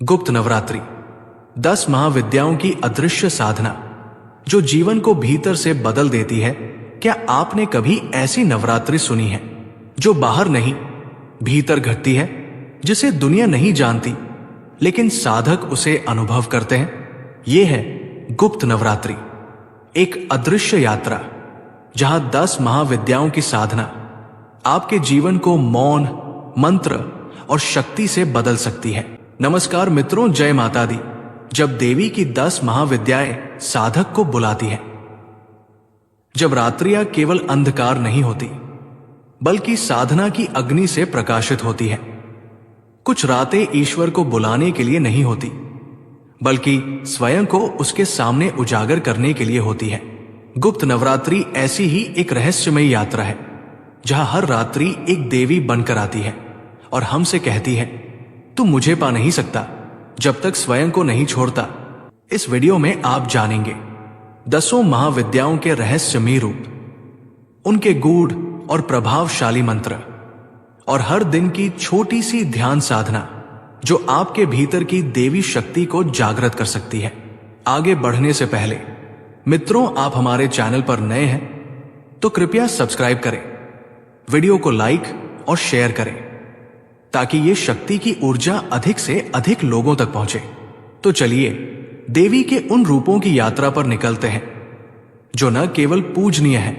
गुप्त नवरात्रि 10 महाविद्याओं की अदृश्य साधना जो जीवन को भीतर से बदल देती है। क्या आपने कभी ऐसी नवरात्रि सुनी है जो बाहर नहीं भीतर घटती है, जिसे दुनिया नहीं जानती लेकिन साधक उसे अनुभव करते हैं? यह है गुप्त नवरात्रि, एक अदृश्य यात्रा जहां 10 महाविद्याओं की साधना आपके जीवन को मौन, मंत्र और शक्ति से बदल सकती है। नमस्कार मित्रों, जय माता दी। जब देवी की 10 महाविद्याएं साधक को बुलाती हैं, जब रात्रियां केवल अंधकार नहीं होती बल्कि साधना की अग्नि से प्रकाशित होती है। कुछ रातें ईश्वर को बुलाने के लिए नहीं होती बल्कि स्वयं को उसके सामने उजागर करने के लिए होती है। गुप्त नवरात्रि ऐसी ही एक रहस्यमयी यात्रा है जहां हर रात्रि एक देवी बनकर आती है और हमसे कहती है, तू मुझे पा नहीं सकता जब तक स्वयं को नहीं छोड़ता। इस वीडियो में आप जानेंगे 10 महाविद्याओं के रहस्यमयी रूप, उनके गूढ़ और प्रभावशाली मंत्र और हर दिन की छोटी सी ध्यान साधना जो आपके भीतर की देवी शक्ति को जागृत कर सकती है। आगे बढ़ने से पहले मित्रों, आप हमारे चैनल पर नए हैं तो कृपया सब्सक्राइब करें, वीडियो को लाइक और शेयर करें ताकि ये शक्ति की ऊर्जा अधिक से अधिक लोगों तक पहुंचे। तो चलिए देवी के उन रूपों की यात्रा पर निकलते हैं जो न केवल पूजनीय है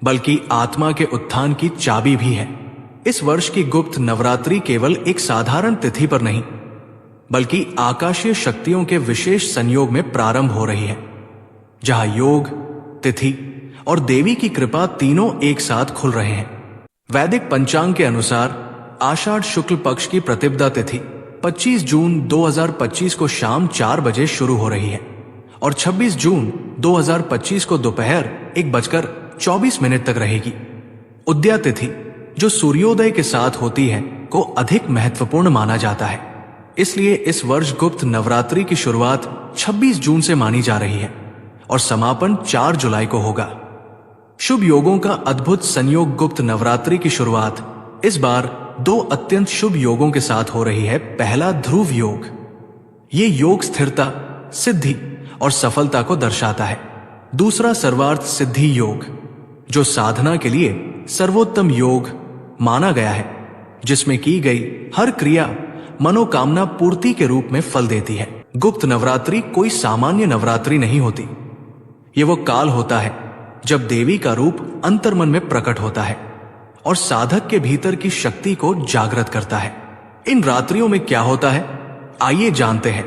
बल्कि आत्मा के उत्थान की चाबी भी है। इस वर्ष की गुप्त नवरात्रि केवल एक साधारण तिथि पर नहीं बल्कि आकाशीय शक्तियों के विशेष संयोग में प्रारंभ हो रही है, जहां योग, तिथि और देवी की कृपा तीनों एक साथ खुल रहे हैं। वैदिक पंचांग के अनुसार आषाढ़ शुक्ल पक्ष की प्रतिपदा तिथि 25 जून 2025 को शाम 4 बजे शुरू हो रही है और 26 जून 2025 को दोपहर 1:24 तक रहेगी। उदया तिथि जो सूर्योदय के साथ होती है को अधिक महत्वपूर्ण माना जाता है, इसलिए इस वर्ष गुप्त नवरात्रि की शुरुआत 26 जून से मानी जा रही है और समापन 4 जुलाई को होगा। शुभ योगों का अद्भुत संयोग। गुप्त नवरात्रि की शुरुआत इस बार 2 अत्यंत शुभ योगों के साथ हो रही है। पहला ध्रुव योग, ये योग स्थिरता, सिद्धि और सफलता को दर्शाता है। दूसरा सर्वार्थ सिद्धि योग जो साधना के लिए सर्वोत्तम योग माना गया है, जिसमें की गई हर क्रिया मनोकामना पूर्ति के रूप में फल देती है। गुप्त नवरात्रि कोई सामान्य नवरात्रि नहीं होती, ये वो काल होता है जब देवी का रूप अंतर्मन में प्रकट होता है और साधक के भीतर की शक्ति को जागृत करता है। इन रात्रियों में क्या होता है, आइए जानते हैं।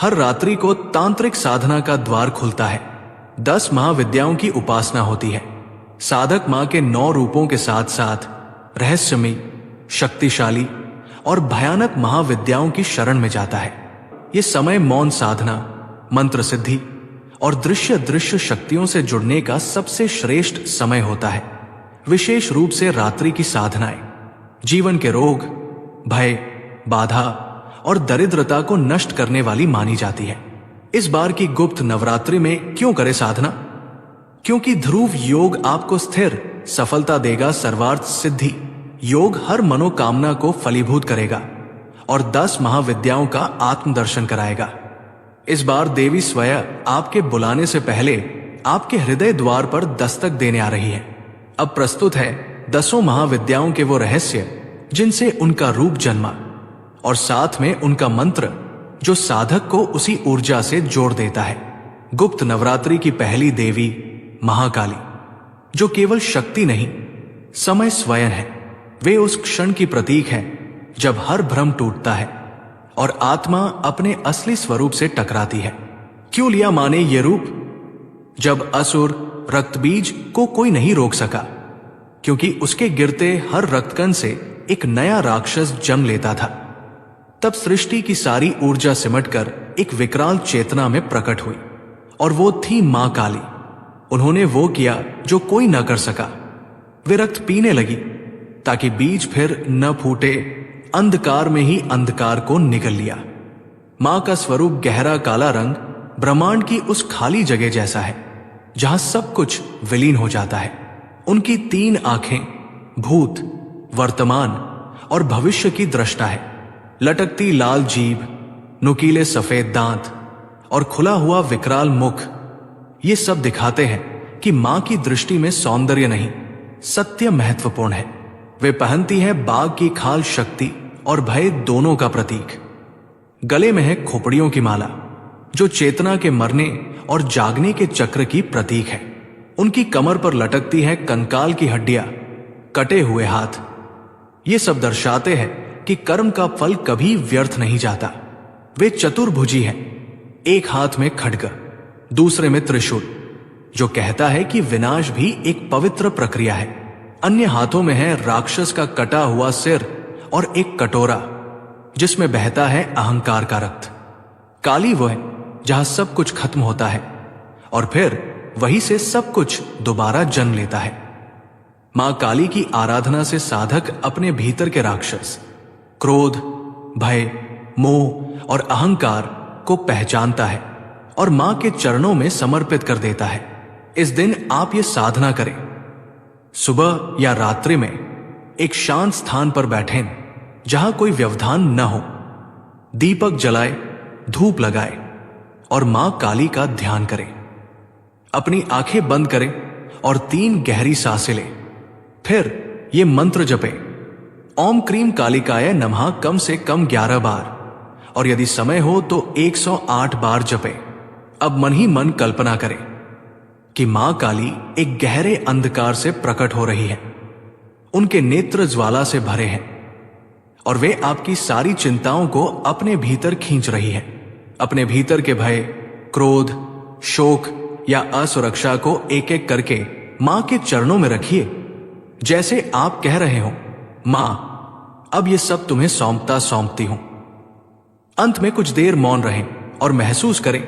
हर रात्रि को तांत्रिक साधना का द्वार खुलता है। 10 महाविद्याओं की उपासना होती है। साधक मां के 9 रूपों के साथ साथ रहस्यमयी, शक्तिशाली और भयानक महाविद्याओं की शरण में जाता है। ये समय मौन साधना, मंत्र सिद्धि और दृश्य शक्तियों से जुड़ने का सबसे श्रेष्ठ समय होता है। विशेष रूप से रात्रि की साधनाएं जीवन के रोग, भय, बाधा और दरिद्रता को नष्ट करने वाली मानी जाती है। इस बार की गुप्त नवरात्रि में क्यों करें साधना? क्योंकि ध्रुव योग आपको स्थिर सफलता देगा। सर्वार्थ सिद्धि योग हर मनोकामना को फलीभूत करेगा और 10 महाविद्याओं का आत्मदर्शन कराएगा। इस बार देवी स्वयं आपके बुलाने से पहले आपके हृदय द्वार पर दस्तक देने आ रही है। अब प्रस्तुत है 10 महाविद्याओं के वो रहस्य जिनसे उनका रूप जन्मा और साथ में उनका मंत्र जो साधक को उसी ऊर्जा से जोड़ देता है। गुप्त नवरात्रि की पहली देवी महाकाली, जो केवल शक्ति नहीं समय स्वयं है। वे उस क्षण की प्रतीक है जब हर भ्रम टूटता है और आत्मा अपने असली स्वरूप से टकराती है। क्यों लिया माने ये रूप? जब असुर रक्तबीज को कोई नहीं रोक सका, क्योंकि उसके गिरते हर रक्तकण से एक नया राक्षस जन्म लेता था, तब सृष्टि की सारी ऊर्जा सिमटकर एक विकराल चेतना में प्रकट हुई और वो थी मां काली। उन्होंने वो किया जो कोई न कर सका। वे रक्त पीने लगी ताकि बीज फिर न फूटे। अंधकार में ही अंधकार को निगल लिया। मां का स्वरूप गहरा काला रंग ब्रह्मांड की उस खाली जगह जैसा है जहां सब कुछ विलीन हो जाता है। उनकी 3 आंखें भूत, वर्तमान और भविष्य की दृष्टा है। लटकती लाल जीभ नुकीले सफेद दांत और खुला हुआ विकराल मुख, ये सब दिखाते हैं कि मां की दृष्टि में सौंदर्य नहीं, सत्य महत्वपूर्ण है। वे पहनती है बाघ की खाल शक्ति और भय दोनों का प्रतीक। गले में है खोपड़ियों की माला, जो चेतना के मरने और जागने के चक्र की प्रतीक है। उनकी कमर पर लटकती है कंकाल की हड्डियां, कटे हुए हाथ। ये सब दर्शाते हैं कि कर्म का फल कभी व्यर्थ नहीं जाता। वे चतुर्भुजी हैं, एक हाथ में खड्ग, दूसरे में त्रिशूल, जो कहता है कि विनाश भी एक पवित्र प्रक्रिया है। अन्य हाथों में है राक्षस का कटा हुआ सिर और एक कटोरा, जिसमें बहता है अहंकार का रक्त। काली वो है जहां सब कुछ खत्म होता है और फिर वहीं से सब कुछ दोबारा जन्म लेता है। मां काली की आराधना से साधक अपने भीतर के राक्षस, क्रोध, भय, मोह और अहंकार को पहचानता है और मां के चरणों में समर्पित कर देता है। इस दिन आप ये साधना करें। सुबह या रात्रि में एक शांत स्थान पर बैठें जहां कोई व्यवधान न हो। दीपक जलाए, धूप लगाए और मां काली का ध्यान करें। अपनी आंखें बंद करें और 3 गहरी सांसें लें। फिर ये मंत्र जपें, ओम क्रीम कालिकाय नमः कम से कम 11 बार, और यदि समय हो तो 108 बार जपें। अब मन ही मन कल्पना करें कि मां काली एक गहरे अंधकार से प्रकट हो रही है। उनके नेत्र ज्वाला से भरे हैं और वे आपकी सारी चिंताओं को अपने भीतर खींच रही है। अपने भीतर के भय, क्रोध, शोक या असुरक्षा को एक एक करके मां के चरणों में रखिए, जैसे आप कह रहे हो, मां अब ये सब तुम्हें सौंपती हूं। अंत में कुछ देर मौन रहें और महसूस करें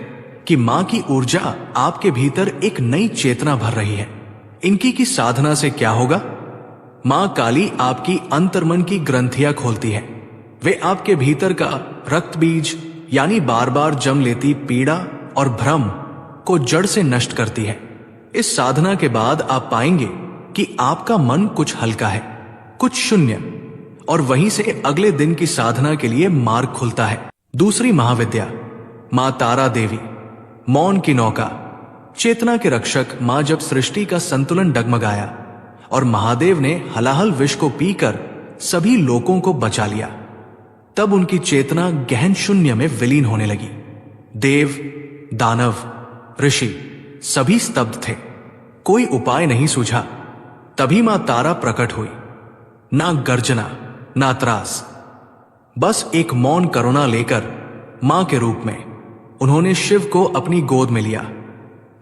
कि मां की ऊर्जा आपके भीतर एक नई चेतना भर रही है। इनकी की साधना से क्या होगा? मां काली आपकी अंतर्मन की ग्रंथियां खोलती है। वे आपके भीतर का रक्त बीज यानी बार बार जम लेती पीड़ा और भ्रम को जड़ से नष्ट करती है। इस साधना के बाद आप पाएंगे कि आपका मन कुछ हल्का है, कुछ शून्य, और वहीं से अगले दिन की साधना के लिए मार्ग खुलता है। दूसरी महाविद्या, मां तारा देवी, मौन की नौका, चेतना के रक्षक। मां जब सृष्टि का संतुलन डगमगाया और महादेव ने हलाहल विष को पीकर सभी लोगों को बचा लिया, तब उनकी चेतना गहन शून्य में विलीन होने लगी। देव, दानव, ऋषि सभी स्तब्ध थे, कोई उपाय नहीं सूझा। तभी मां तारा प्रकट हुई। ना गर्जना, ना त्रास, बस एक मौन करुणा लेकर मां के रूप में उन्होंने शिव को अपनी गोद में लिया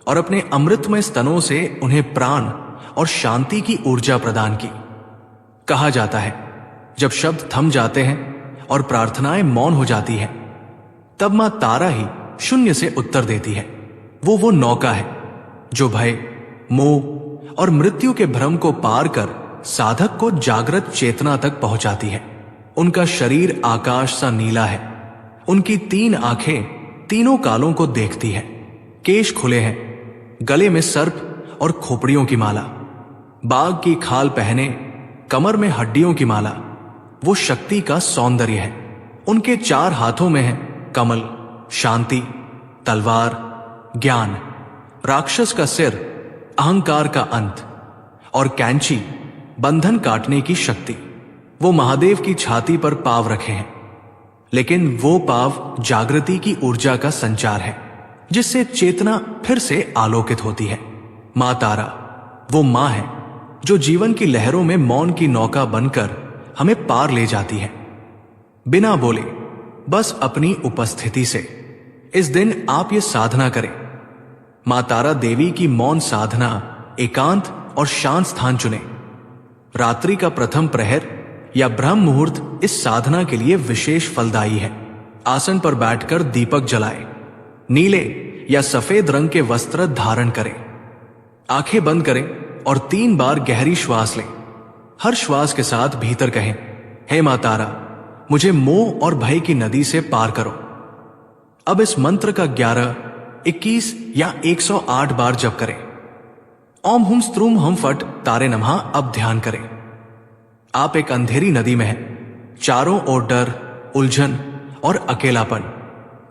और अपने अमृतमय स्तनों से उन्हें प्राण और शांति की ऊर्जा प्रदान की। कहा जाता है, जब शब्द थम जाते हैं और प्रार्थनाएं मौन हो जाती हैं, तब मां तारा ही शून्य से उत्तर देती है। वो नौका है जो भय, मोह और मृत्यु के भ्रम को पार कर साधक को जागृत चेतना तक पहुंचाती है। उनका शरीर आकाश सा नीला है। उनकी 3 आंखें तीनों कालों को देखती है। केश खुले हैं, गले में सर्प और खोपड़ियों की माला, बाघ की खाल पहने, कमर में हड्डियों की माला। वो शक्ति का सौंदर्य है। उनके 4 हाथों में है कमल, शांति, तलवार, ज्ञान, राक्षस का सिर, अहंकार का अंत, और कैंची, बंधन काटने की शक्ति। वो महादेव की छाती पर पाव रखे हैं, लेकिन वो पाव जागृति की ऊर्जा का संचार है, जिससे चेतना फिर से आलोकित होती है। मां तारा वो मां है जो जीवन की लहरों में मौन की नौका बनकर हमें पार ले जाती है, बिना बोले, बस अपनी उपस्थिति से। इस दिन आप ये साधना करें। मां तारा देवी की मौन साधना एकांत और शांत स्थान चुने। रात्रि का प्रथम प्रहर या ब्रह्म मुहूर्त इस साधना के लिए विशेष फलदायी है। आसन पर बैठकर दीपक जलाएं। नीले या सफेद रंग के वस्त्र धारण करें। आंखें बंद करें और 3 बार गहरी श्वास लें। हर श्वास के साथ भीतर कहें, हे मां तारा, मुझे मोह और भय की नदी से पार करो। अब इस मंत्र का 11, 21 या 108 बार जप करें। ओम हुम स्त्रूम हम फट तारे नमः अब ध्यान करें। आप एक अंधेरी नदी में हैं। चारों ओर डर, उलझन और अकेलापन।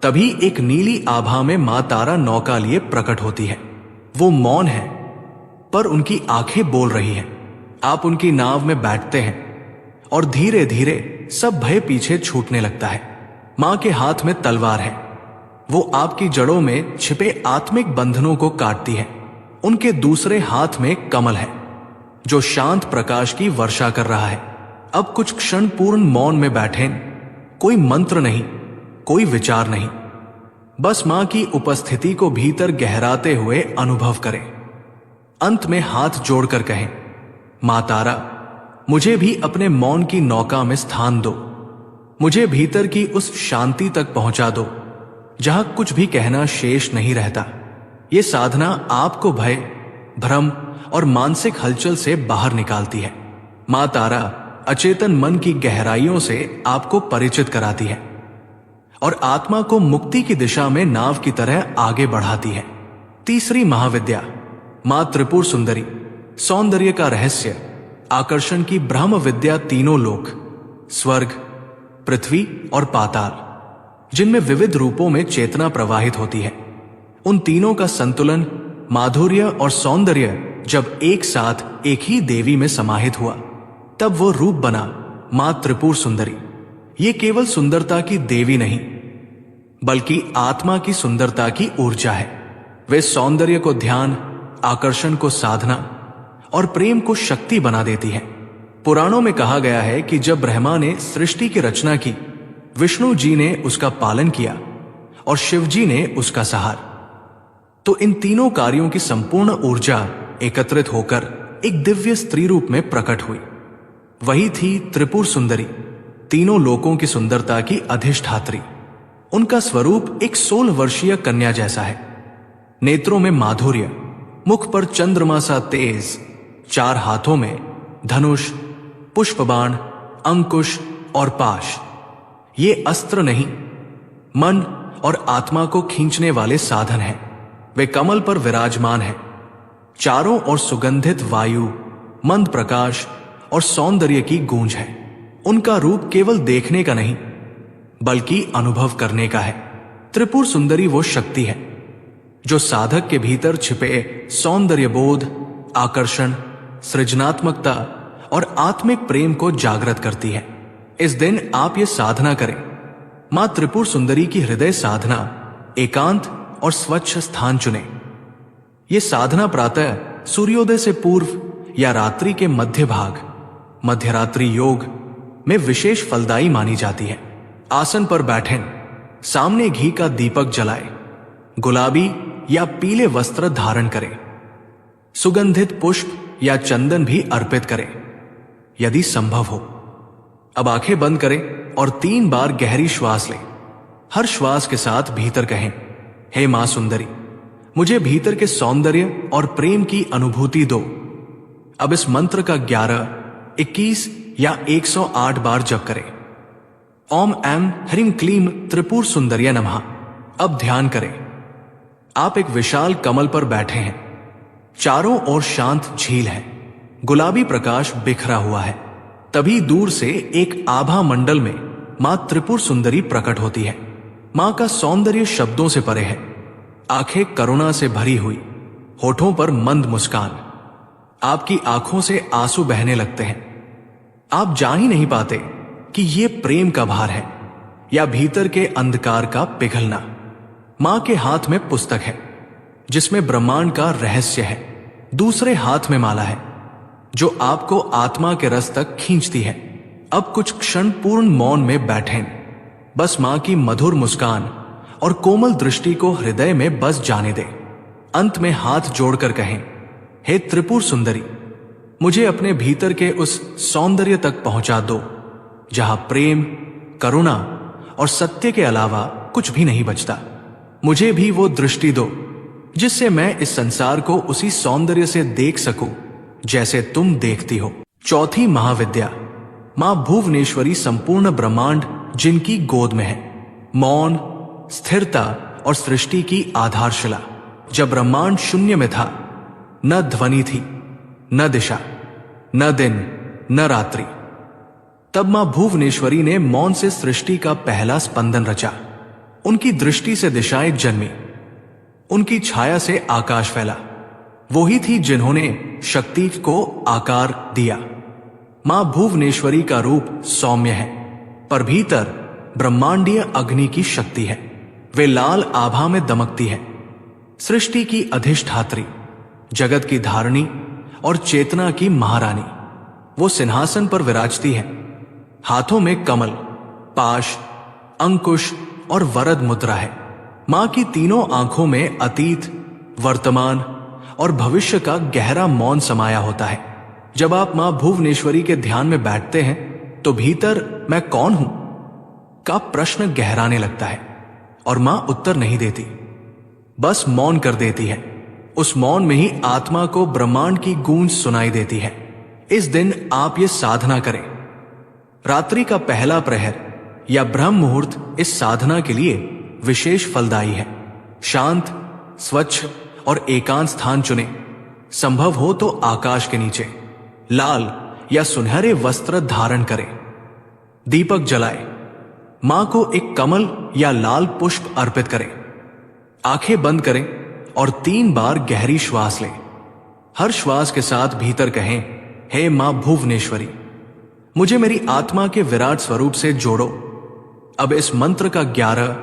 तभी एक नीली आभा में मां तारा नौका लिए प्रकट होती है। वो मौन है, पर उनकी आंखें बोल रही हैं। आप उनकी नाव में बैठते हैं और धीरे धीरे सब भय पीछे छूटने लगता है। मां के हाथ में तलवार है। वो आपकी जड़ों में छिपे आत्मिक बंधनों को काटती है। उनके दूसरे हाथ में कमल है जो शांत प्रकाश की वर्षा कर रहा है। अब कुछ क्षण पूर्ण मौन में बैठे, कोई मंत्र नहीं, कोई विचार नहीं, बस मां की उपस्थिति को भीतर गहराते हुए अनुभव करें। अंत में हाथ जोड़कर कहें, मां तारा, मुझे भी अपने मौन की नौका में स्थान दो। मुझे भीतर की उस शांति तक पहुंचा दो जहां कुछ भी कहना शेष नहीं रहता। ये साधना आपको भय, भ्रम और मानसिक हलचल से बाहर निकालती है। मां तारा अचेतन मन की गहराइयों से आपको परिचित कराती है और आत्मा को मुक्ति की दिशा में नाव की तरह आगे बढ़ाती है। तीसरी महाविद्या, मां त्रिपुर सुंदरी, सौंदर्य का रहस्य, आकर्षण की ब्रह्म विद्या, तीनों लोक, स्वर्ग, पृथ्वी और पाताल, जिनमें विविध रूपों में चेतना प्रवाहित होती है, उन तीनों का संतुलन, माधुर्य और सौंदर्य जब एक साथ एक ही देवी में समाहित हुआ, तब वो रूप बना मां त्रिपुर सुंदरी। ये केवल सुंदरता की देवी नहीं, बल्कि आत्मा की सुंदरता की ऊर्जा है। वे सौंदर्य को ध्यान, आकर्षण को साधना और प्रेम को शक्ति बना देती है। पुराणों में कहा गया है कि जब ब्रह्मा ने सृष्टि की रचना की, विष्णु जी ने उसका पालन किया और शिव जी ने उसका सहार। तो इन तीनों कार्यों की संपूर्ण ऊर्जा एकत्रित होकर एक दिव्य स्त्री रूप में प्रकट हुई। वही थी त्रिपुर सुंदरी, तीनों लोकों की सुंदरता की अधिष्ठात्री। उनका स्वरूप एक 16 वर्षीय कन्या जैसा है। नेत्रों में माधुर्य, मुख पर चंद्रमा सा तेज, 4 हाथों में धनुष, पुष्पबाण, अंकुश और पाश। ये अस्त्र नहीं, मन और आत्मा को खींचने वाले साधन हैं। वे कमल पर विराजमान हैं। चारों ओर सुगंधित वायु, मंद प्रकाश और सौंदर्य की गूंज है। उनका रूप केवल देखने का नहीं, बल्कि अनुभव करने का है। त्रिपुर सुंदरी वो शक्ति है जो साधक के भीतर छिपे सौंदर्य बोध, आकर्षण, सृजनात्मकता और आत्मिक प्रेम को जागृत करती है। इस दिन आप ये साधना करें। मां त्रिपुर सुंदरी की हृदय साधना, एकांत और स्वच्छ स्थान चुने। ये साधना प्रातः सूर्योदय से पूर्व या रात्रि के मध्य भाग, मध्यरात्रि योग में विशेष फलदायी मानी जाती है। आसन पर बैठें, सामने घी का दीपक जलाएं, गुलाबी या पीले वस्त्र धारण करें, सुगंधित पुष्प या चंदन भी अर्पित करें यदि संभव हो। अब आंखें बंद करें और 3 बार गहरी श्वास लें। हर श्वास के साथ भीतर कहें, हे मां सुंदरी, मुझे भीतर के सौंदर्य और प्रेम की अनुभूति दो। अब इस मंत्र का 11, 21 या 108 बार जप करें। ओम ऐं ह्रीं क्लीं त्रिपुर सुंदर्य नमः। अब ध्यान करें, आप एक विशाल कमल पर बैठे हैं। चारों ओर शांत झील है, गुलाबी प्रकाश बिखरा हुआ है। तभी दूर से एक आभा मंडल में मां त्रिपुर सुंदरी प्रकट होती है। मां का सौंदर्य शब्दों से परे है। आंखें करुणा से भरी हुई, होठों पर मंद मुस्कान। आपकी आंखों से आंसू बहने लगते हैं। आप जान ही नहीं पाते कि ये प्रेम का भार है या भीतर के अंधकार का पिघलना। मां के हाथ में पुस्तक है जिसमें ब्रह्मांड का रहस्य है। दूसरे हाथ में माला है जो आपको आत्मा के रस तक खींचती है। अब कुछ क्षण पूर्ण मौन में बैठें, बस मां की मधुर मुस्कान और कोमल दृष्टि को हृदय में बस जाने दें। अंत में हाथ जोड़कर कहें, हे त्रिपुर सुंदरी, मुझे अपने भीतर के उस सौंदर्य तक पहुंचा दो जहां प्रेम, करुणा और सत्य के अलावा कुछ भी नहीं बचता। मुझे भी वो दृष्टि दो जिससे मैं इस संसार को उसी सौंदर्य से देख सकूं जैसे तुम देखती हो। चौथी महाविद्या, मां भुवनेश्वरी, संपूर्ण ब्रह्मांड जिनकी गोद में है। मौन, स्थिरता और सृष्टि की आधारशिला। जब ब्रह्मांड शून्य में था, न ध्वनि थी, न दिशा, न दिन, न रात्रि, तब मां भुवनेश्वरी ने मौन से सृष्टि का पहला स्पंदन रचा। उनकी दृष्टि से दिशाएं जन्मी, उनकी छाया से आकाश फैला। वो ही थी जिन्होंने शक्ति को आकार दिया। मां भुवनेश्वरी का रूप सौम्य है, पर भीतर ब्रह्मांडीय अग्नि की शक्ति है। वे लाल आभा में दमकती है। सृष्टि की अधिष्ठात्री, जगत की धारणी और चेतना की महारानी। वो सिंहासन पर विराजती है। हाथों में कमल, पाश, अंकुश और वरद मुद्रा है। मां की तीनों आंखों में अतीत, वर्तमान और भविष्य का गहरा मौन समाया होता है। जब आप मां भुवनेश्वरी के ध्यान में बैठते हैं तो भीतर मैं कौन हूं का प्रश्न गहराने लगता है, और मां उत्तर नहीं देती, बस मौन कर देती है। उस मौन में ही आत्मा को ब्रह्मांड की गूंज सुनाई देती है। इस दिन आप ये साधना करें। रात्रि का पहला प्रहर या ब्रह्म मुहूर्त इस साधना के लिए विशेष फलदायी है। शांत, स्वच्छ और एकांत स्थान चुनें। संभव हो तो आकाश के नीचे लाल या सुनहरे वस्त्र धारण करें। दीपक जलाएं। मां को एक कमल या लाल पुष्प अर्पित करें। आंखें बंद करें और 3 बार गहरी श्वास लें। हर श्वास के साथ भीतर कहें, हे मां भुवनेश्वरी, मुझे मेरी आत्मा के विराट स्वरूप से जोड़ो। अब इस मंत्र का 11,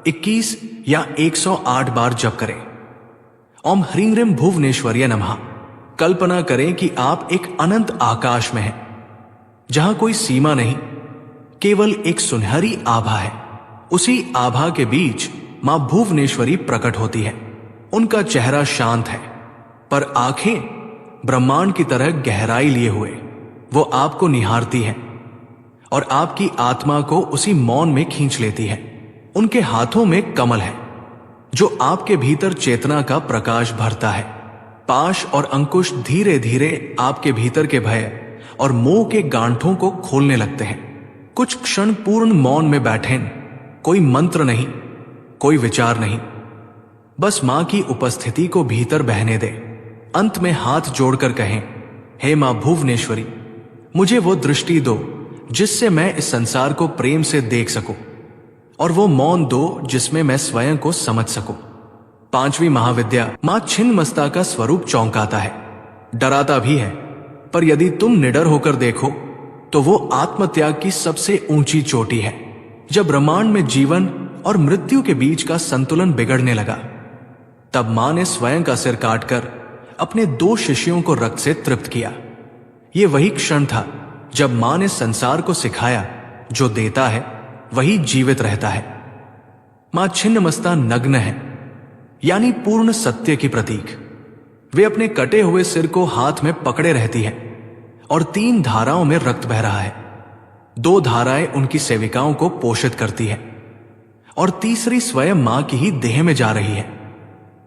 21 या 108 बार जप करें। ओम ह्रीं ह्रीं भुवनेश्वर्य नमः। कल्पना करें कि आप एक अनंत आकाश में हैं, जहां कोई सीमा नहीं, केवल एक सुनहरी आभा है। उसी आभा के बीच मां भुवनेश्वरी प्रकट होती है। उनका चेहरा शांत है, पर आंखें ब्रह्मांड की तरह गहराई लिए हुए। वो आपको निहारती है और आपकी आत्मा को उसी मौन में खींच लेती है। उनके हाथों में कमल है, जो आपके भीतर चेतना का प्रकाश भरता है। पाश और अंकुश धीरे धीरे आपके भीतर के भय और मोह के गांठों को खोलने लगते हैं। कुछ क्षण पूर्ण मौन में बैठें। कोई मंत्र नहीं, कोई विचार नहीं, बस मां की उपस्थिति को भीतर बहने दे। अंत में हाथ जोड़कर कहें, हे मां भुवनेश्वरी, मुझे वो दृष्टि दो जिससे मैं इस संसार को प्रेम से देख सकूं, और वो मौन दो जिसमें मैं स्वयं को समझ सकूं। 5वीं महाविद्या। मां छिन्नमस्ता का स्वरूप चौंकाता है, डराता भी है, पर यदि तुम निडर होकर देखो तो वो आत्मत्याग की सबसे ऊंची चोटी है। जब ब्रह्मांड में जीवन और मृत्यु के बीच का संतुलन बिगड़ने लगा, तब मां ने स्वयं का सिर काटकर अपने 2 शिष्यों को रक्त से तृप्त किया। यह वही क्षण था जब मां ने संसार को सिखाया, जो देता है वही जीवित रहता है। मां छिन्नमस्ता नग्न है, यानी पूर्ण सत्य की प्रतीक। वे अपने कटे हुए सिर को हाथ में पकड़े रहती है और 3 धाराओं में रक्त बह रहा है। 2 धाराएं उनकी सेविकाओं को पोषित करती है और तीसरी स्वयं मां की ही देह में जा रही है।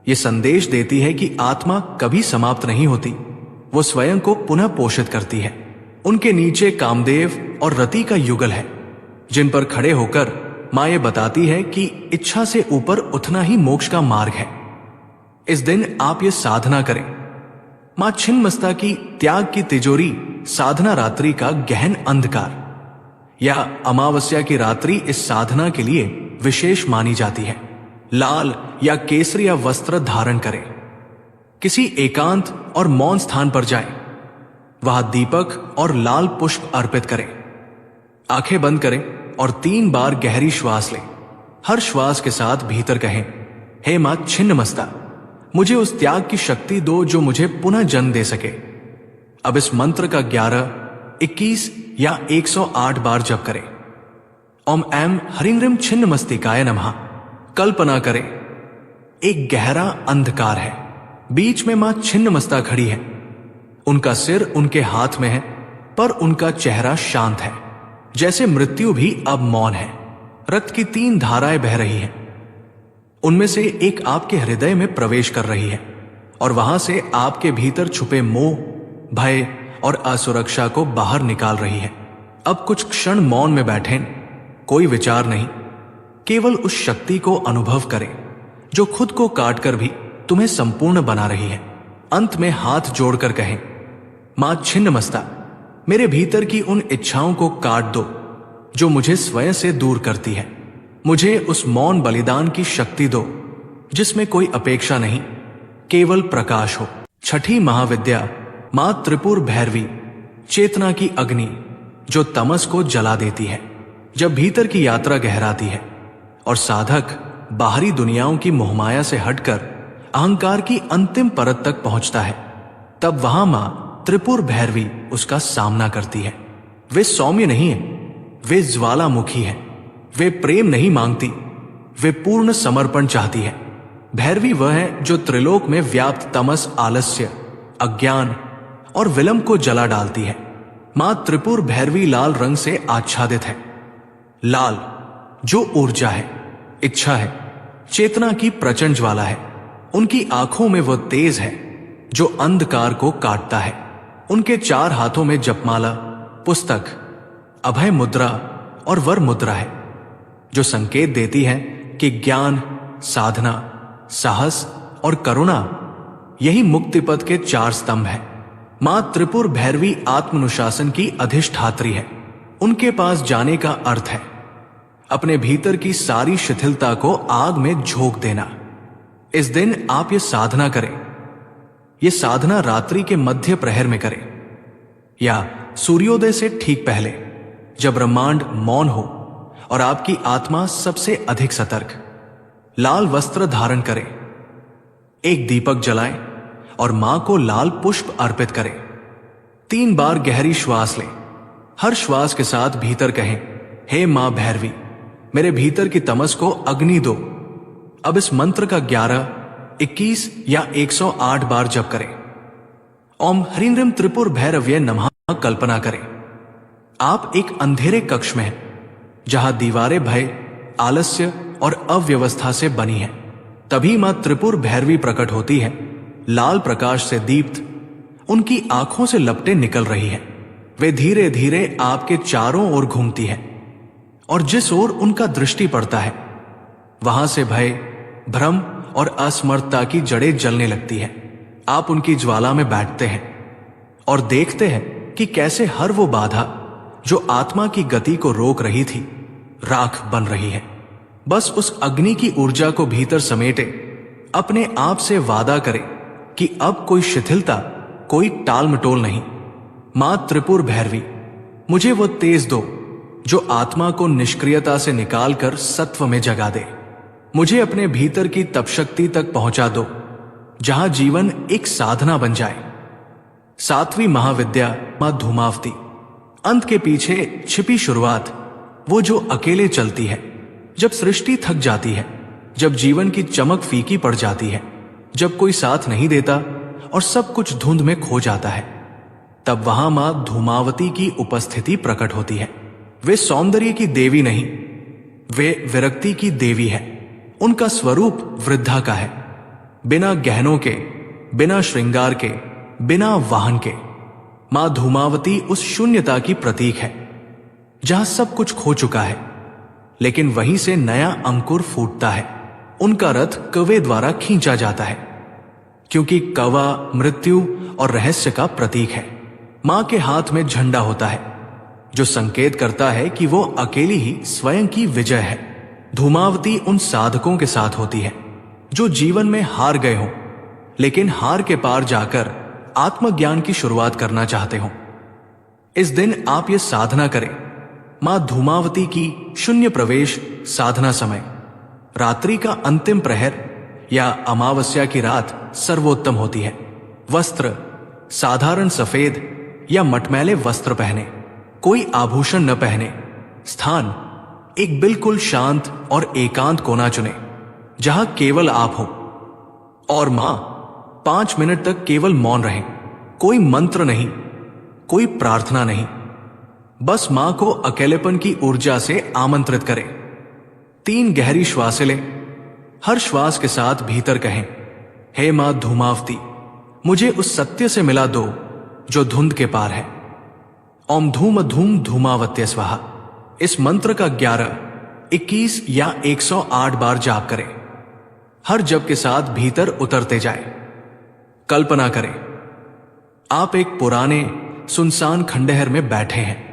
यह संदेश देती है कि आत्मा कभी समाप्त नहीं होती, वो स्वयं को पुनः पोषित करती है। उनके नीचे कामदेव और रति का युगल है, जिन पर खड़े होकर मां ये बताती है कि इच्छा से ऊपर उठना ही मोक्ष का मार्ग है। इस दिन आप ये साधना करें। मां छिन्नमस्ता की त्याग की तिजोरी साधना रात्रि का गहन अंधकार या अमावस्या की रात्रि इस साधना के लिए विशेष मानी जाती है। लाल या केसरिया वस्त्र धारण करें। किसी एकांत और मौन स्थान पर जाएं। वहां दीपक और लाल पुष्प अर्पित करें। आंखें बंद करें और 3 बार गहरी श्वास लें। हर श्वास के साथ भीतर कहें, हे मां छिन्नमस्ता, मुझे उस त्याग की शक्ति दो जो मुझे पुनः जन्म दे सके। अब इस मंत्र का 11, 21 या 108 बार जप करें। ओम ऐं ह्रीं ह्रीं छिन्नमस्तिकाय नमः। कल्पना करें, एक गहरा अंधकार है, बीच में मां छिन्नमस्ता खड़ी है। उनका सिर उनके हाथ में है, पर उनका चेहरा शांत है, जैसे मृत्यु भी अब मौन है। रक्त की 3 धाराएं बह रही हैं। उनमें से एक आपके हृदय में प्रवेश कर रही है और वहां से आपके भीतर छुपे मोह, भय और असुरक्षा को बाहर निकाल रही है। अब कुछ क्षण मौन में बैठें। कोई विचार नहीं, केवल उस शक्ति को अनुभव करें जो खुद को काटकर भी तुम्हें संपूर्ण बना रही है। अंत में हाथ जोड़कर कहें, मां छिन्नमस्ता, मेरे भीतर की उन इच्छाओं को काट दो जो मुझे स्वयं से दूर करती है। मुझे उस मौन बलिदान की शक्ति दो जिसमें कोई अपेक्षा नहीं, केवल प्रकाश हो। छठी महाविद्या मां त्रिपुर भैरवी, चेतना की अग्नि जो तमस को जला देती है। जब भीतर की यात्रा गहराती है और साधक बाहरी दुनियाओं की मोहमाया से हटकर अहंकार की अंतिम परत तक पहुंचता है, तब वहां मां त्रिपुर भैरवी उसका सामना करती है। वे सौम्य नहीं है, वे ज्वालामुखी है। वे प्रेम नहीं मांगती, वे पूर्ण समर्पण चाहती है। भैरवी वह है जो त्रिलोक में व्याप्त तमस, आलस्य, अज्ञान और विलंब को जला डालती है। मां त्रिपुर भैरवी लाल रंग से आच्छादित है। लाल जो ऊर्जा है, इच्छा है, चेतना की प्रचंड ज्वाला है। उनकी आंखों में वह तेज है जो अंधकार को काटता है। उनके 4 हाथों में जपमाला, पुस्तक, अभय मुद्रा और वर मुद्रा है जो संकेत देती है कि ज्ञान, साधना, साहस और करुणा यही मुक्ति पथ के 4 स्तंभ है। मां त्रिपुर भैरवी आत्मानुशासन की अधिष्ठात्री है। उनके पास जाने का अर्थ है अपने भीतर की सारी शिथिलता को आग में झोंक देना। इस दिन आप ये साधना करें। यह साधना रात्रि के मध्य प्रहर में करें या सूर्योदय से ठीक पहले, जब ब्रह्मांड मौन हो और आपकी आत्मा सबसे अधिक सतर्क। लाल वस्त्र धारण करें, एक दीपक जलाएं और मां को लाल पुष्प अर्पित करें। 3 बार गहरी श्वास लें। हर श्वास के साथ भीतर कहें, हे मां भैरवी, मेरे भीतर की तमस को अग्नि दो। अब इस मंत्र का 11, 21 या 108 बार जप करें। ओम ह्रीं ह्रीं त्रिपुर भैरव्ये नमः कल्पना करें। आप एक अंधेरे कक्ष में हैं जहां दीवारें भय, आलस्य और अव्यवस्था से बनी हैं। तभी मां त्रिपुर भैरवी प्रकट होती है, लाल प्रकाश से दीप्त। उनकी आंखों से लपटें निकल रही हैं। वे धीरे धीरे आपके चारों ओर घूमती हैं और जिस ओर उनका दृष्टि पड़ता है वहां से भय, भ्रम और असमर्थता की जड़ें जलने लगती हैं। आप उनकी ज्वाला में बैठते हैं और देखते हैं कि कैसे हर वो बाधा जो आत्मा की गति को रोक रही थी, राख बन रही है। बस उस अग्नि की ऊर्जा को भीतर समेटे, अपने आप से वादा करे कि अब कोई शिथिलता, कोई टाल मटोल नहीं। मां त्रिपुर भैरवी, मुझे वो तेज दो जो आत्मा को निष्क्रियता से निकालकर सत्व में जगा दे। मुझे अपने भीतर की तपशक्ति तक पहुंचा दो जहां जीवन एक साधना बन जाए। 7वीं महाविद्या मां धूमावती, अंत के पीछे छिपी शुरुआत, वो जो अकेले चलती है जब सृष्टि थक जाती है, जब जीवन की चमक फीकी पड़ जाती है, जब कोई साथ नहीं देता और सब कुछ धुंध में खो जाता है, तब वहां मां धूमावती की उपस्थिति प्रकट होती है। वे सौंदर्य की देवी नहीं, वे विरक्ति की देवी है। उनका स्वरूप वृद्धा का है, बिना गहनों के, बिना श्रृंगार के, बिना वाहन के। मां धूमावती उस शून्यता की प्रतीक है जहां सब कुछ खो चुका है, लेकिन वहीं से नया अंकुर फूटता है। उनका रथ कौवे द्वारा खींचा जाता है, क्योंकि कौवा मृत्यु और रहस्य का प्रतीक है। मां के हाथ में झंडा होता है जो संकेत करता है कि वो अकेली ही स्वयं की विजय है। धूमावती उन साधकों के साथ होती है जो जीवन में हार गए हों, लेकिन हार के पार जाकर आत्मज्ञान की शुरुआत करना चाहते हो। इस दिन आप ये साधना करें। मां धूमावती की शून्य प्रवेश साधना समय, रात्रि का अंतिम प्रहर या अमावस्या की रात सर्वोत्तम होती है। वस्त्र साधारण सफेद या मटमैले वस्त्र पहने, कोई आभूषण न पहने। स्थान एक बिल्कुल शांत और एकांत कोना चुने जहां केवल आप हो। और मां 5 मिनट तक केवल मौन रहें। कोई मंत्र नहीं, कोई प्रार्थना नहीं, बस मां को अकेलेपन की ऊर्जा से आमंत्रित करें। 3 गहरी श्वासें लें। हर श्वास के साथ भीतर कहें, हे मां धूमावती, मुझे उस सत्य से मिला दो जो धुंध के पार है। ओम धूम धूम धूमावत्य स्वाहा। इस मंत्र का 11, 21 या 108 बार जाप करें। हर जप के साथ भीतर उतरते जाएं। कल्पना करें आप एक पुराने सुनसान खंडहर में बैठे हैं।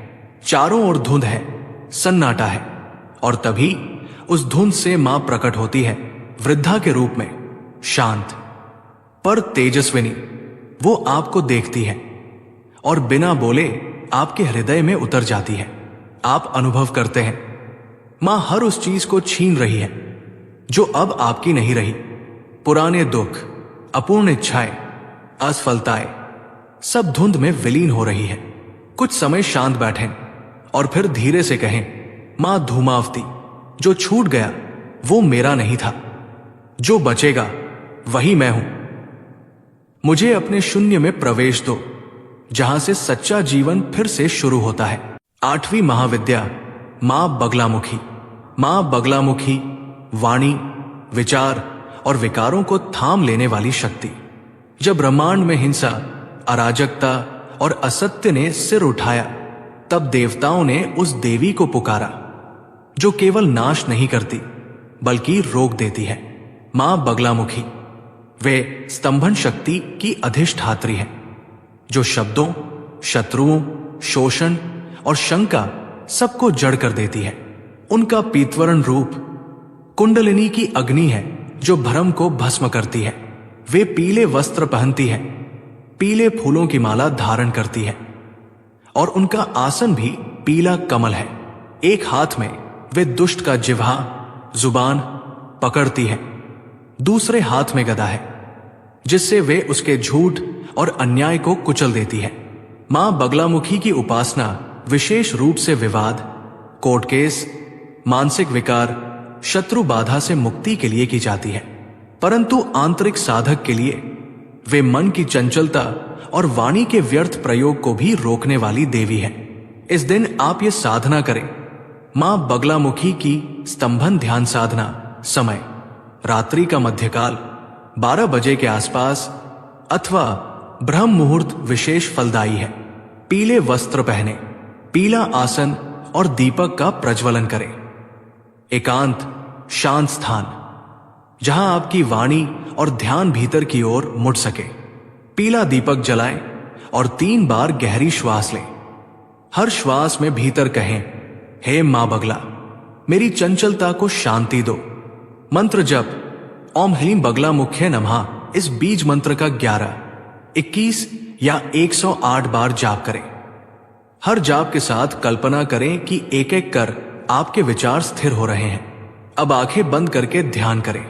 चारों ओर धुंध है, सन्नाटा है, और तभी उस धुंध से मां प्रकट होती है, वृद्धा के रूप में, शांत पर तेजस्विनी। वो आपको देखती है और बिना बोले आपके हृदय में उतर जाती है। आप अनुभव करते हैं मां हर उस चीज को छीन रही है जो अब आपकी नहीं रही। पुराने दुख, अपूर्ण इच्छाएं, असफलताएं सब धुंध में विलीन हो रही है। कुछ समय शांत बैठें और फिर धीरे से कहें, मां धूमावती, जो छूट गया वो मेरा नहीं था, जो बचेगा वही मैं हूं। मुझे अपने शून्य में प्रवेश दो, जहां से सच्चा जीवन फिर से शुरू होता है। 8वीं महाविद्या, मां बगलामुखी। मां बगलामुखी वाणी, विचार और विकारों को थाम लेने वाली शक्ति। जब ब्रह्मांड में हिंसा, अराजकता और असत्य ने सिर उठाया, तब देवताओं ने उस देवी को पुकारा जो केवल नाश नहीं करती बल्कि रोक देती है। मां बगलामुखी वे स्तंभन शक्ति की अधिष्ठात्री है, जो शब्दों, शत्रुओं, शोषण और शंका सबको जड़ कर देती है। उनका पीतवर्ण रूप कुंडलिनी की अग्नि है, जो भ्रम को भस्म करती है। वे पीले वस्त्र पहनती है, पीले फूलों की माला धारण करती है और उनका आसन भी पीला कमल है। एक हाथ में वे दुष्ट का जिह्वा, जुबान पकड़ती है, दूसरे हाथ में गदा है, जिससे वे उसके झूठ और अन्याय को कुचल देती है। मां बगलामुखी की उपासना विशेष रूप से विवाद, कोर्ट केस, मानसिक विकार, शत्रु बाधा से मुक्ति के लिए की जाती है। परंतु आंतरिक साधक के लिए वे मन की चंचलता और वाणी के व्यर्थ प्रयोग को भी रोकने वाली देवी है। इस दिन आप ये साधना करें। मां बगलामुखी की स्तंभन ध्यान साधना। समय रात्रि का मध्यकाल 12 बजे के आसपास अथवा ब्रह्म मुहूर्त विशेष फलदायी है। पीले वस्त्र पहने, पीला आसन और दीपक का प्रज्वलन करें। एकांत शांत स्थान, जहां आपकी वाणी और ध्यान भीतर की ओर मुड़ सके। पीला दीपक जलाएं और 3 बार गहरी श्वास लें। हर श्वास में भीतर कहें, हे मां बगला, मेरी चंचलता को शांति दो। मंत्र जप ओम ह्लीं बगला मुख्य नमः। इस बीज मंत्र का 11, 21 या 108 बार जाप करें। हर जाप के साथ कल्पना करें कि एक एक कर आपके विचार स्थिर हो रहे हैं। अब आंखें बंद करके ध्यान करें।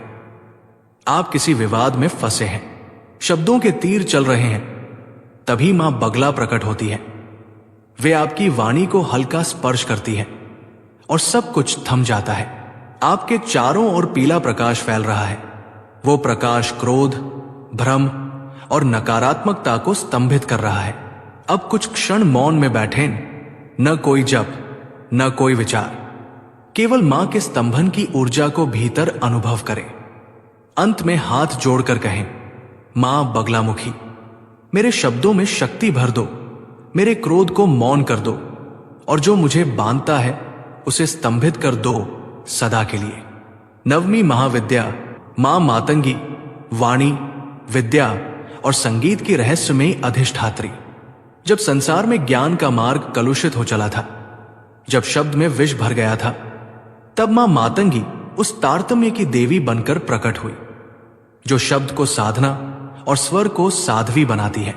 आप किसी विवाद में फंसे हैं, शब्दों के तीर चल रहे हैं, तभी मां बगला प्रकट होती है। वे आपकी वाणी को हल्का स्पर्श करती है और सब कुछ थम जाता है। आपके चारों ओर पीला प्रकाश फैल रहा है। वो प्रकाश क्रोध, भ्रम और नकारात्मकता को स्तंभित कर रहा है। अब कुछ क्षण मौन में बैठें, न कोई जप, न कोई विचार, केवल मां के स्तंभन की ऊर्जा को भीतर अनुभव करें। अंत में हाथ जोड़कर कहें, मां बगलामुखी, मेरे शब्दों में शक्ति भर दो, मेरे क्रोध को मौन कर दो और जो मुझे बांधता है उसे स्तंभित कर दो सदा के लिए। 9वीं महाविद्या, मां मातंगी वाणी, विद्या और संगीत की रहस्यमयी अधिष्ठात्री। जब संसार में ज्ञान का मार्ग कलुषित हो चला था, जब शब्द में विष भर गया था, तब मां मातंगी उस तारतम्य की देवी बनकर प्रकट हुई, जो शब्द को साधना और स्वर को साध्वी बनाती है।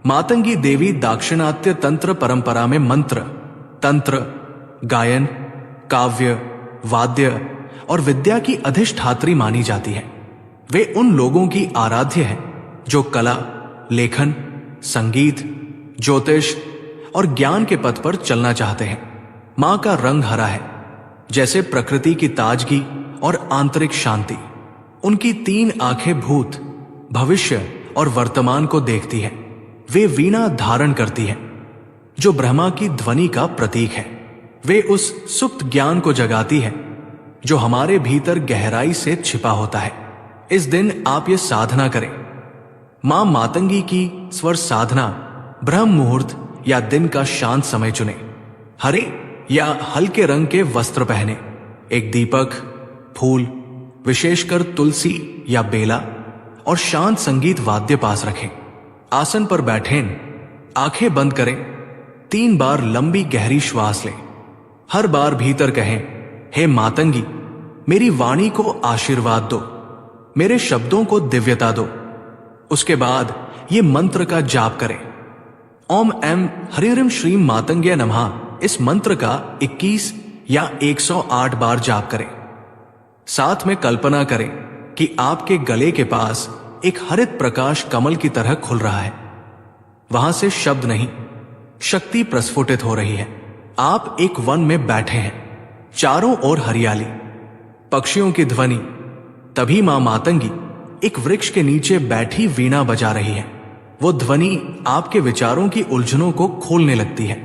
मातंगी देवी दाक्षिणात्य तंत्र परंपरा में मंत्र, तंत्र, गायन, काव्य, वाद्य और विद्या की अधिष्ठात्री मानी जाती है। वे उन लोगों की आराध्य है जो कला, लेखन, संगीत, ज्योतिष और ज्ञान के पथ पर चलना चाहते हैं। मां का रंग हरा है, जैसे प्रकृति की ताजगी और आंतरिक शांति। उनकी 3 आंखें भूत, भविष्य और वर्तमान को देखती है। वे वीणा धारण करती है, जो ब्रह्मा की ध्वनि का प्रतीक है। वे उस सुप्त ज्ञान को जगाती है जो हमारे भीतर गहराई से छिपा होता है। इस दिन आप ये साधना करें। मां मातंगी की स्वर साधना ब्रह्म मुहूर्त या दिन का शांत समय चुने। हरे या हल्के रंग के वस्त्र पहने, एक दीपक, फूल, विशेषकर तुलसी या बेला और शांत संगीत वाद्य पास रखें। आसन पर बैठें, आंखें बंद करें, 3 बार लंबी गहरी श्वास लें। हर बार भीतर कहें, हे मातंगी, मेरी वाणी को आशीर्वाद दो, मेरे शब्दों को दिव्यता दो। उसके बाद ये मंत्र का जाप करें। ओम एम हरिम श्रीम मातंग्य नमः। इस मंत्र का 21 या 108 बार जाप करें। साथ में कल्पना करें कि आपके गले के पास एक हरित प्रकाश कमल की तरह खुल रहा है। वहां से शब्द नहीं, शक्ति प्रस्फुटित हो रही है। आप एक वन में बैठे हैं, चारों ओर हरियाली, पक्षियों की ध्वनि। तभी मां मातंगी एक वृक्ष के नीचे बैठी वीणा बजा रही है। वो ध्वनि आपके विचारों की उलझनों को खोलने लगती है।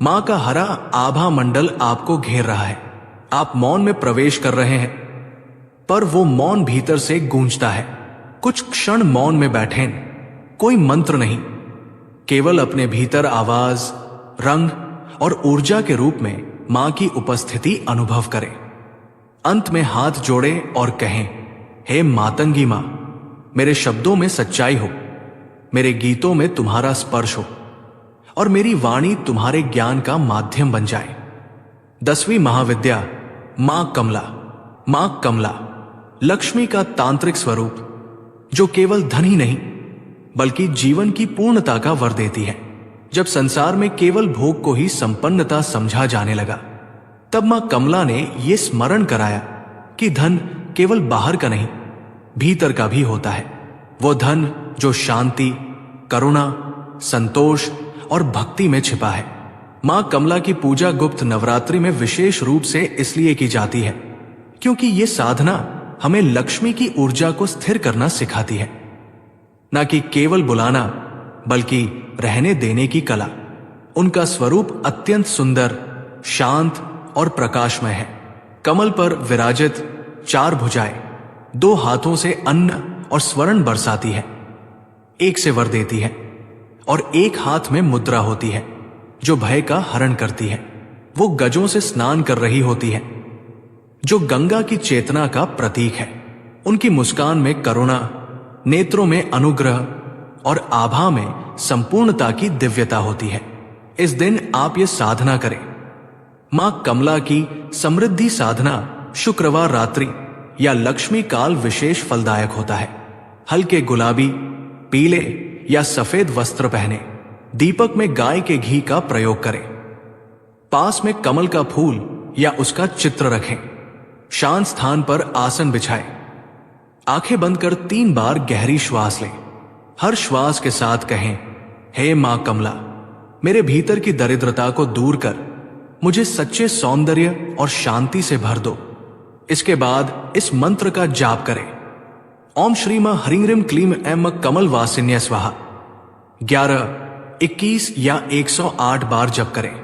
मां का हरा आभा मंडल आपको घेर रहा है। आप मौन में प्रवेश कर रहे हैं, पर वो मौन भीतर से गूंजता है। कुछ क्षण मौन में बैठे, कोई मंत्र नहीं, केवल अपने भीतर आवाज, रंग और ऊर्जा के रूप में मां की उपस्थिति अनुभव करें। अंत में हाथ जोड़े और कहें, हे मातंगी मां, मेरे शब्दों में सच्चाई हो, मेरे गीतों में तुम्हारा स्पर्श हो और मेरी वाणी तुम्हारे ज्ञान का माध्यम बन जाए। 10वीं महाविद्या मां कमला। मां कमला लक्ष्मी का तांत्रिक स्वरूप, जो केवल धन ही नहीं बल्कि जीवन की पूर्णता का वर देती है। जब संसार में केवल भोग को ही संपन्नता समझा जाने लगा, तब मां कमला ने यह स्मरण कराया कि धन केवल बाहर का नहीं, भीतर का भी होता है। वो धन जो शांति, करुणा, संतोष और भक्ति में छिपा है। मां कमला की पूजा गुप्त नवरात्रि में विशेष रूप से इसलिए की जाती है क्योंकि ये साधना हमें लक्ष्मी की ऊर्जा को स्थिर करना सिखाती है। न कि केवल बुलाना, बल्कि रहने देने की कला। उनका स्वरूप अत्यंत सुंदर, शांत और प्रकाशमय है। कमल पर विराजित 4 भुजाएं 2 हाथों से अन्न और स्वर्ण बरसाती है। एक से वर देती है और एक हाथ में मुद्रा होती है जो भय का हरण करती है। वो गजों से स्नान कर रही होती है, जो गंगा की चेतना का प्रतीक है। उनकी मुस्कान में करुणा, नेत्रों में अनुग्रह और आभा में संपूर्णता की दिव्यता होती है। इस दिन आप ये साधना करें। मां कमला की समृद्धि साधना शुक्रवार रात्रि या लक्ष्मी काल विशेष फलदायक होता है। हल्के गुलाबी, पीले या सफेद वस्त्र पहने, दीपक में गाय के घी का प्रयोग करें। पास में कमल का फूल या उसका चित्र रखें। शांत स्थान पर आसन बिछाएं। आंखें बंद कर 3 बार गहरी श्वास लें। हर श्वास के साथ कहें, हे मां कमला, मेरे भीतर की दरिद्रता को दूर कर मुझे सच्चे सौंदर्य और शांति से भर दो। इसके बाद इस मंत्र का जाप करें। ओम श्री मां ह्रीं क्लीम एम कमल वासिन्य स्वाहा 11, 21 या 108 बार जप करें।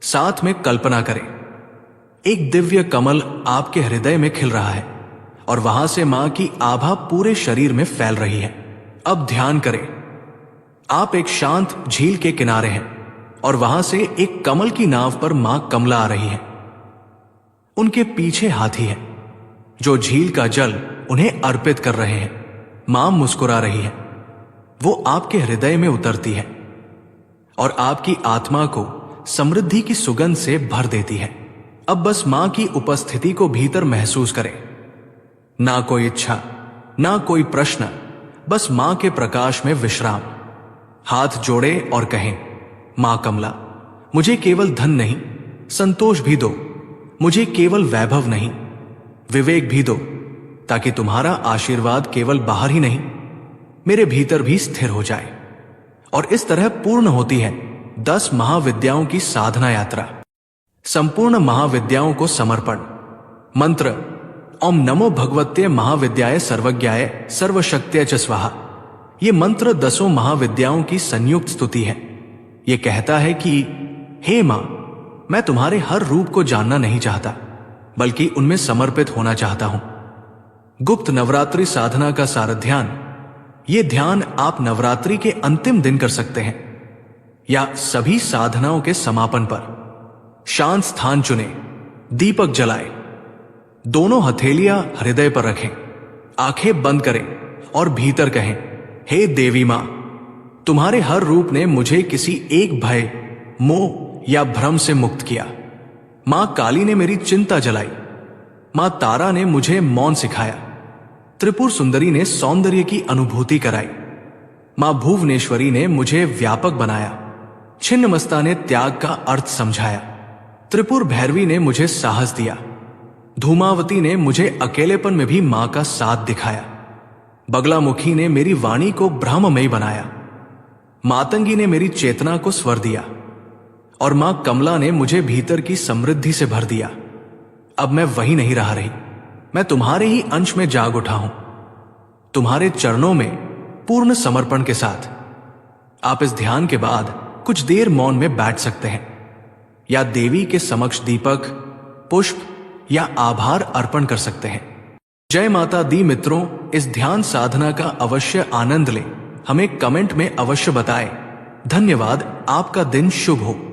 साथ में कल्पना करें, एक दिव्य कमल आपके हृदय में खिल रहा है और वहां से मां की आभा पूरे शरीर में फैल रही है। अब ध्यान करें, आप एक शांत झील के किनारे हैं और वहां से एक कमल की नाव पर मां कमला आ रही है। उनके पीछे हाथी है जो झील का जल उन्हें अर्पित कर रहे हैं। मां मुस्कुरा रही है। वो आपके हृदय में उतरती है और आपकी आत्मा को समृद्धि की सुगंध से भर देती है। अब बस मां की उपस्थिति को भीतर महसूस करें। ना कोई इच्छा, ना कोई प्रश्न, बस मां के प्रकाश में विश्राम। हाथ जोड़े और कहें, मां कमला, मुझे केवल धन नहीं, संतोष भी दो। मुझे केवल वैभव नहीं, विवेक भी दो, ताकि तुम्हारा आशीर्वाद केवल बाहर ही नहीं, मेरे भीतर भी स्थिर हो जाए। और इस तरह पूर्ण होती है 10 महाविद्याओं की साधना यात्रा। संपूर्ण महाविद्याओं को समर्पण। मंत्र: ओम नमो भगवते महाविद्याय सर्वज्ञाय सर्वशक्त्यै च स्वाहा। यह मंत्र 10 महाविद्याओं की संयुक्त स्तुति है। यह कहता है कि हे मां, मैं तुम्हारे हर रूप को जानना नहीं चाहता, बल्कि उनमें समर्पित होना चाहता हूं। गुप्त नवरात्रि साधना का सारध्यान। यह ध्यान आप नवरात्रि के अंतिम दिन कर सकते हैं या सभी साधनाओं के समापन पर। शांत स्थान चुने, दीपक जलाएं, दोनों हथेलियां हृदय पर रखें, आंखें बंद करें और भीतर कहें, हे देवी मां, तुम्हारे हर रूप ने मुझे किसी एक भय, मोह या भ्रम से मुक्त किया। मां काली ने मेरी चिंता जलाई, मां तारा ने मुझे मौन सिखाया। त्रिपुर सुंदरी ने सौंदर्य की अनुभूति कराई। मां भुवनेश्वरी ने मुझे व्यापक बनाया। छिन्नमस्ता ने त्याग का अर्थ समझाया। त्रिपुर भैरवी ने मुझे साहस दिया। धूमावती ने मुझे अकेलेपन में भी मां का साथ दिखाया। बगलामुखी ने मेरी वाणी को ब्रह्ममयी बनाया। मातंगी ने मेरी चेतना को स्वर दिया और मां कमला ने मुझे भीतर की समृद्धि से भर दिया। अब मैं वही नहीं रह रही, मैं तुम्हारे ही अंश में जाग उठा हूं, तुम्हारे चरणों में पूर्ण समर्पण के साथ। आप इस ध्यान के बाद कुछ देर मौन में बैठ सकते हैं या देवी के समक्ष दीपक, पुष्प या आभार अर्पण कर सकते हैं। जय माता दी मित्रों, इस ध्यान साधना का अवश्य आनंद लें। हमें कमेंट में अवश्य बताएं। धन्यवाद। आपका दिन शुभ हो।